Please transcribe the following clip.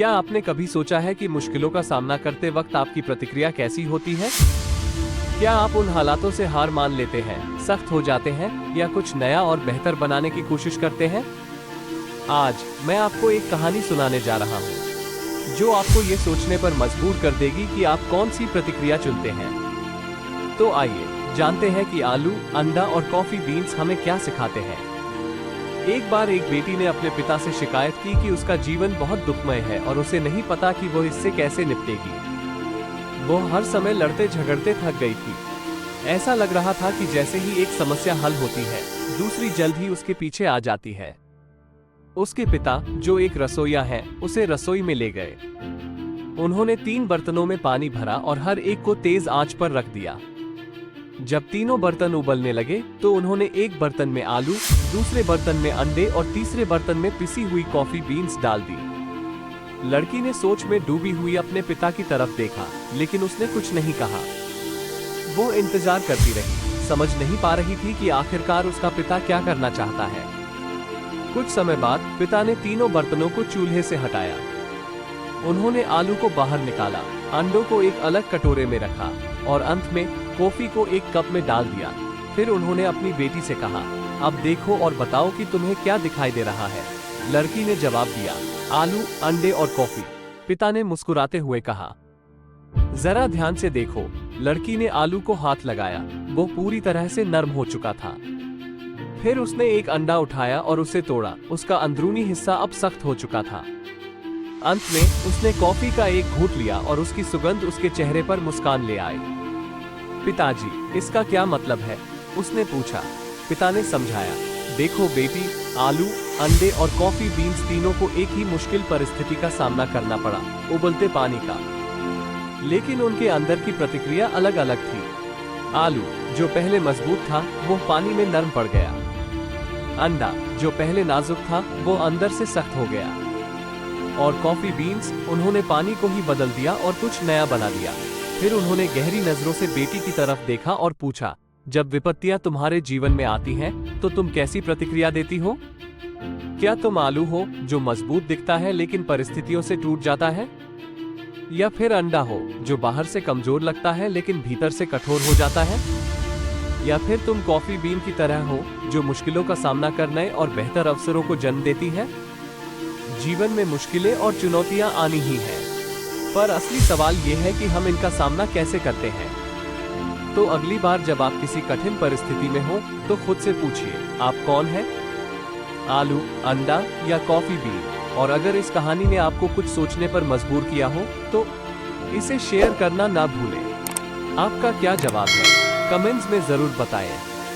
क्या आपने कभी सोचा है कि मुश्किलों का सामना करते वक्त आपकी प्रतिक्रिया कैसी होती है? क्या आप उन हालातों से हार मान लेते हैं, सख्त हो जाते हैं या कुछ नया और बेहतर बनाने की कोशिश करते हैं? आज मैं आपको एक कहानी सुनाने जा रहा हूँ जो आपको ये सोचने पर मजबूर कर देगी कि आप कौन सी प्रतिक्रिया चुनते हैं। तो आइए जानते हैं कि आलू, अंडा और कॉफी बीन्स हमें क्या सिखाते हैं। एक बार एक बेटी ने अपने पिता से शिकायत की कि उसका जीवन बहुत दुखमय है और उसे नहीं पता कि वो इससे कैसे निपटेगी। वो हर समय लड़ते झगड़ते थक गई थी। ऐसा लग रहा था कि जैसे ही एक समस्या हल होती है, दूसरी जल्द ही उसके पीछे आ जाती है। उसके पिता, जो एक रसोइया हैं, उसे रसोई में ले गए। उन्होंने 3 बर्तनों में पानी भरा और हर एक को तेज आंच पर रख दिया। जब तीनों बर्तन उबलने लगे तो उन्होंने एक बर्तन में आलू, दूसरे बर्तन में अंडे और तीसरे बर्तन में पिसी हुई कॉफी बीन्स डाल दी। लड़की ने सोच में डूबी हुई अपने पिता की तरफ देखा, लेकिन उसने कुछ नहीं कहा। वो इंतजार करती रही, समझ नहीं पा रही थी कि आखिरकार उसका पिता क्या करना चाहता है। कुछ समय बाद पिता ने तीनों बर्तनों को चूल्हे से हटाया। उन्होंने आलू को बाहर निकाला, अंडों को एक अलग कटोरे में रखा और अंत में कॉफी को एक कप में डाल दिया। फिर उन्होंने अपनी बेटी से कहा, अब देखो और बताओ कि तुम्हें क्या दिखाई दे रहा है। लड़की ने जवाब दिया, आलू, अंडे और कॉफी। पिता ने मुस्कुराते हुए कहा, जरा ध्यान से देखो। लड़की ने आलू को हाथ लगाया, वो पूरी तरह से नरम हो चुका था। फिर उसने एक अंडा उठाया और उसे तोड़ा। उसका अंदरूनी हिस्सा अब सख्त हो चुका था। अंत में उसने कॉफी का एक घूंट लिया और उसकी सुगंध उसके चेहरे पर मुस्कान ले आई। पिताजी, इसका क्या मतलब है? उसने पूछा। पिता ने समझाया, देखो बेटी, आलू, अंडे और कॉफी बीन्स तीनों को एक ही मुश्किल परिस्थिति का सामना करना पड़ा, उबलते पानी का। लेकिन उनके अंदर की प्रतिक्रिया अलग अलग थी। आलू, जो पहले मजबूत था, वो पानी में नरम पड़ गया। अंडा, जो पहले नाजुक था, वो अंदर से सख्त हो गया। और कॉफी बीन्स, उन्होंने पानी को ही बदल दिया और कुछ नया बना दिया। फिर उन्होंने गहरी नजरों से बेटी की तरफ देखा और पूछा, जब विपत्तियां तुम्हारे जीवन में आती हैं, तो तुम कैसी प्रतिक्रिया देती हो? क्या तुम आलू हो, जो मजबूत दिखता है लेकिन परिस्थितियों से टूट जाता है? या फिर अंडा हो, जो बाहर से कमजोर लगता है लेकिन भीतर से कठोर हो जाता है? या फिर तुम कॉफी बीन की तरह हो, जो मुश्किलों का सामना करने और बेहतर अवसरों को जन्म देती है? जीवन में मुश्किलें और चुनौतियां आनी ही हैं, पर असली सवाल यह है कि हम इनका सामना कैसे करते हैं। तो अगली बार जब आप किसी कठिन परिस्थिति में हो, तो खुद से पूछिए, आप कौन हैं? आलू, अंडा या कॉफी बीन? और अगर इस कहानी ने आपको कुछ सोचने पर मजबूर किया हो, तो इसे शेयर करना ना भूलें। आपका क्या जवाब है? कमेंट्स में जरूर बताएं।